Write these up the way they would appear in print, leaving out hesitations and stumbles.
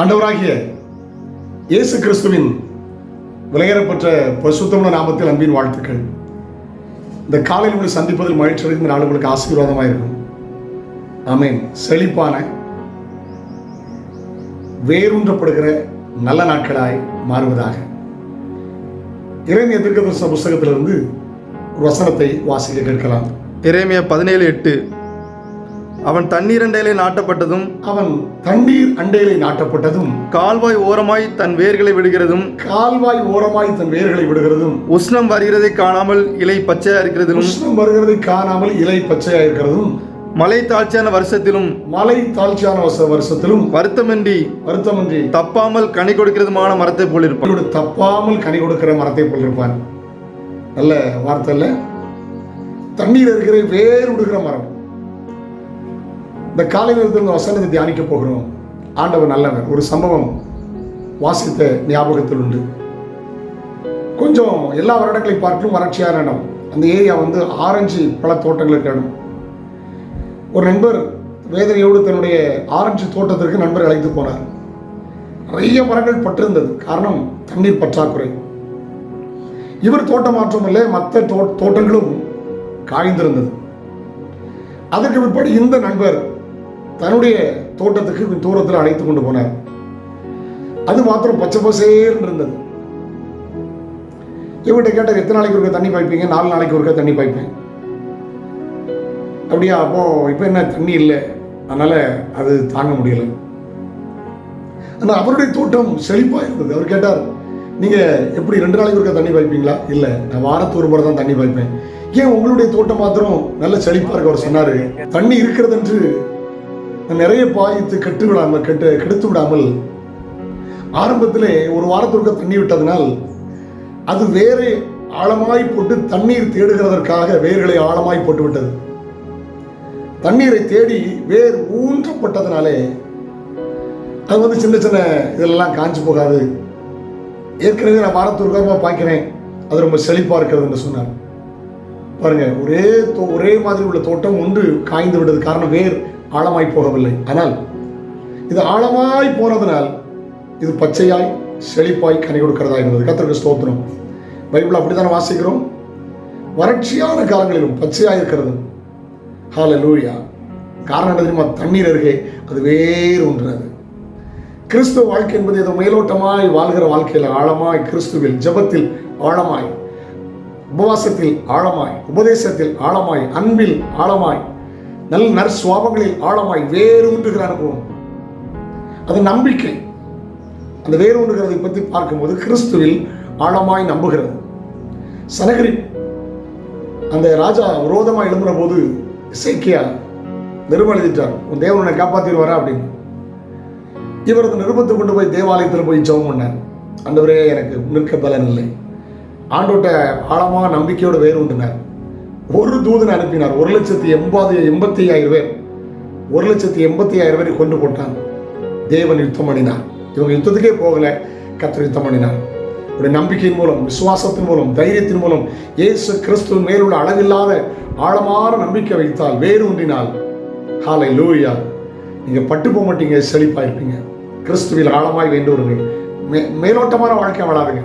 ஆண்டவராகிய இயேசு கிறிஸ்துவின் விலையேறப்பட்ட பரிசுத்தமுள்ள நாமத்தில் அன்பின் வாழ்த்துக்கள். இந்த காலையில் உங்களை சந்திப்பதில் மகிழ்ச்சி அடைந்த இந்த நாள் உங்களுக்கு ஆசீர்வாதமாக இருக்கும். ஆமென். செழிப்பான வேரூன்றப்படுகிற நல்ல நாட்களாய் மாறுவதாக. எரேமியா தீர்க்கதரிசன புஸ்தகத்திலிருந்து ஒரு வசனத்தை வாசிக்க கேட்கலாம். எரேமியா 17:8. அவன் தண்ணீர் அண்டையிலே நாட்டப்பட்டதும் கால்வாய் ஓரமாய் தன் வேர்களை விடுகிறதும் உஷ்ணம் வருகிறதை காணாமல் இலை பச்சையா இருக்கிறதும் மலை தாழ்ச்சியான வருஷத்திலும் வருத்தமின்றி தப்பாமல் கனி கொடுக்கிறதுமான மரத்தை போல் இருப்பான். தப்பாமல் கனி கொடுக்கிற மரத்தை போல் இருப்பான். நல்ல வார்த்தை இல்ல? தண்ணீர் இருக்கிற வேர் விடுகிற மரம். இந்த காலை நேரத்தில் வசனத்தை தியானிக்க போகிறோம். ஆண்டவர் நல்லவர். ஒரு சம்பவம் வாசித்த ஞாபகத்தில் உண்டு. கொஞ்சம் எல்லா வருடங்களை பார்க்கலும் வறட்சியான இடம். அந்த ஏரியா ஆரஞ்சு பல தோட்டங்களுக்கு இடம். ஒரு நண்பர் வேதனையோடு தன்னுடைய ஆரஞ்சு தோட்டத்திற்கு நண்பர் அழைத்து போனார். நிறைய மரங்கள் பட்டிருந்தது. காரணம் தண்ணீர் பற்றாக்குறை. இவர் தோட்டம் மாற்றமில்லை, மற்ற தோட்டங்களும் காய்ந்திருந்தது. அதற்கு பிற்பாடு இந்த நண்பர் தன்னுடைய தோட்டத்துக்கு கொஞ்சம் தூரத்தில் அழைத்து கொண்டு போனார். அது மாத்திரம் பச்சை பசேர்னு இருந்தது. இவர்கிட்ட கேட்டார், எத்தனை நாளைக்கு ஒருக்க தண்ணி பாய்ப்பீங்க? 4 நாளைக்கு ஒருக்க தண்ணி பாய்ப்பேன். அப்படியா? அப்போ இப்போ என்ன தண்ணி இல்லை, அதனால அது தாங்க முடியல. ஆனால் அவருடைய தோட்டம் செழிப்பாக இருந்தது. அவர் கேட்டார், நீங்கள் எப்படி 2 நாளைக்கு ஒருக்க தண்ணி பாய்ப்பீங்களா? இல்லை, நான் வாரத்து ஒரு முறை தான் தண்ணி பாய்ப்பேன். ஏன் உங்களுடைய தோட்டம் மாத்திரம் நல்ல செழிப்பாக இருக்கு? அவர் சொன்னார், தண்ணி இருக்கிறது என்று நிறைய பாய்த்து கெடுத்து விடாமல் ஆரம்பத்திலே ஒரு வாரத்திற்கு தண்ணி விட்டதனால் அது வேறே ஆழமாய் போட்டு தண்ணீர் தேடுகிறதற்காக வேர்களை ஆழமாய் போட்டு விட்டது. தண்ணீரை தேடி வேர் ஊன்றப்பட்டதுனாலே அது சின்ன சின்ன இதெல்லாம் காஞ்சி போகாது. ஏற்கனவே நான் வாரத்திற்காக பாய்க்கிறேன், அது ரொம்ப செழிப்பாக இருக்கிறது என்று சொன்னார். பாருங்க, ஒரே மாதிரி உள்ள தோட்டம் ஒன்று காய்ந்து விட்டது. காரணம் வேர் ஆழமாய் போகவில்லை. ஆனால் இது ஆழமாய் போனதனால் இது பச்சையாய் செழிப்பாய் கனி கொடுக்கிறதா இருந்தது. கர்த்தருக்கு ஸ்தோத்திரம். பைபிள் அப்படித்தானே வாசிக்கிறோம். வறட்சியான காலங்களிலும் பச்சையாய் இருக்கிறது. ஹல்லேலூயா. காரணம் என்ன தெரியுமா? தண்ணீர் அருகே அது வேறு ஒன்றது. கிறிஸ்துவ வாழ்க்கை என்பது ஏதோ மேலோட்டமாய் வாழ்கிற வாழ்க்கையில் ஆழமாய் கிறிஸ்துவில் ஜெபத்தில் ஆழமாய், உபவாசத்தில் ஆழமாய், உபதேசத்தில் ஆழமாய், அன்பில் ஆழமாய், நல்ல நற்சுவாபங்களில் ஆழமாய் வேரூன்றுகிற அனுபவம். அது நம்பிக்கை. அந்த வேரூன்றுகிறதை பற்றி பார்க்கும்போது கிறிஸ்துவில் ஆழமாய் நம்புகிறது. சனகரிப் அந்த ராஜா விரோதமாக எழும்புற போது எசேக்கியா நிருபம் எழுதிட்டார், உன் தேவன் உன்னை காப்பாற்றிடுவாரா அப்படின்னு. இவர் அந்த நிருபத்தை கொண்டு போய் தேவாலயத்தில் போய் ஜெபம் பண்ணார். ஆண்டவரே, எனக்கு நிற்க பலன் இல்லை. ஆண்டோட்ட ஆழமாக நம்பிக்கையோடு வேரூன்றினார். ஒரு தூதனை அனுப்பினார். 1,85,000 பேர், 1,85,000 பேரை கொண்டு போட்டான். தேவன் யுத்தம் பண்ணினார். இவங்க யுத்தத்துக்கே போகல, கர்த்தர் யுத்தம் பண்ணினார். ஒரு நம்பிக்கையின் மூலம், விசுவாசத்தின் மூலம், தைரியத்தின் மூலம் இயேசு கிறிஸ்துவின் மேலுள்ள அளவில்லாத ஆழமான நம்பிக்கை வைத்தால், வேரூன்றினால், ஹல்லேலூயா, நீங்க பட்டு போக மாட்டீங்க, செழிப்பா இருப்பீங்க. கிறிஸ்துவில் ஆழமாய் வேண்டுவீங்க. மேலோட்டமான வாழ்க்கை வாழாதுங்க.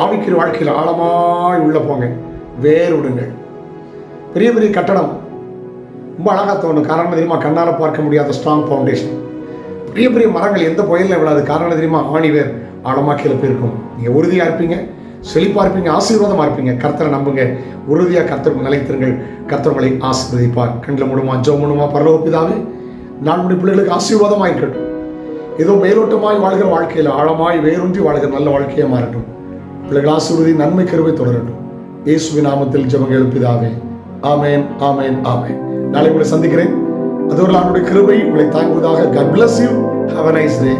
ஆவிக்கிற வாழ்க்கையில் ஆழமாய் உள்ள போங்க, வேறுடுங்கள். பெரிய பெரிய கட்டடம் ரொம்ப அழகாக தோணும். காரணம் தெரியுமா? கண்ணால் பார்க்க முடியாத ஸ்ட்ராங் ஃபவுண்டேஷன். பெரிய பெரிய மரங்கள் எந்த புயலில் விடாது. காரணம் தெரியுமா? ஆணி வேர் ஆழமாக கீழே போயிருக்கும். நீங்கள் உறுதியாக இருப்பீங்க, செழிப்பாக இருப்பீங்க, ஆசீர்வாதமாக இருப்பீங்க. கர்த்தரை நம்புங்க, உறுதியாக கர்த்தருக்கு நிலைத்திருங்கள். கர்த்தர் உங்களை ஆசீர்வதிப்பார். கண்ணில் மூடுமா, ஜெபம் பண்ணுமா. பரலோக பிதாவே, நான் உடைய பிள்ளைகளுக்கு ஆசீர்வாதமாக இருக்கட்டும். ஏதோ மேலோட்டமாய் வாழ்கிற வாழ்க்கையில் ஆழமாய் வேரூன்றி வாழ்கிற நல்ல வாழ்க்கையாக மாறட்டும். பிள்ளைகள் ஆசீர்வதி, நன்மை கிருபை தொடரட்டும். இயேசுவின் நாமத்தில் ஜெபம் எழுப்பிதாவே. ஆமென், ஆமென், ஆமென். நாளை உங்களை சந்திக்கிறேன். அதுவரை ஆண்டவருடைய கிருபை உங்களை தாங்குவதாக. God bless you. Have a nice day.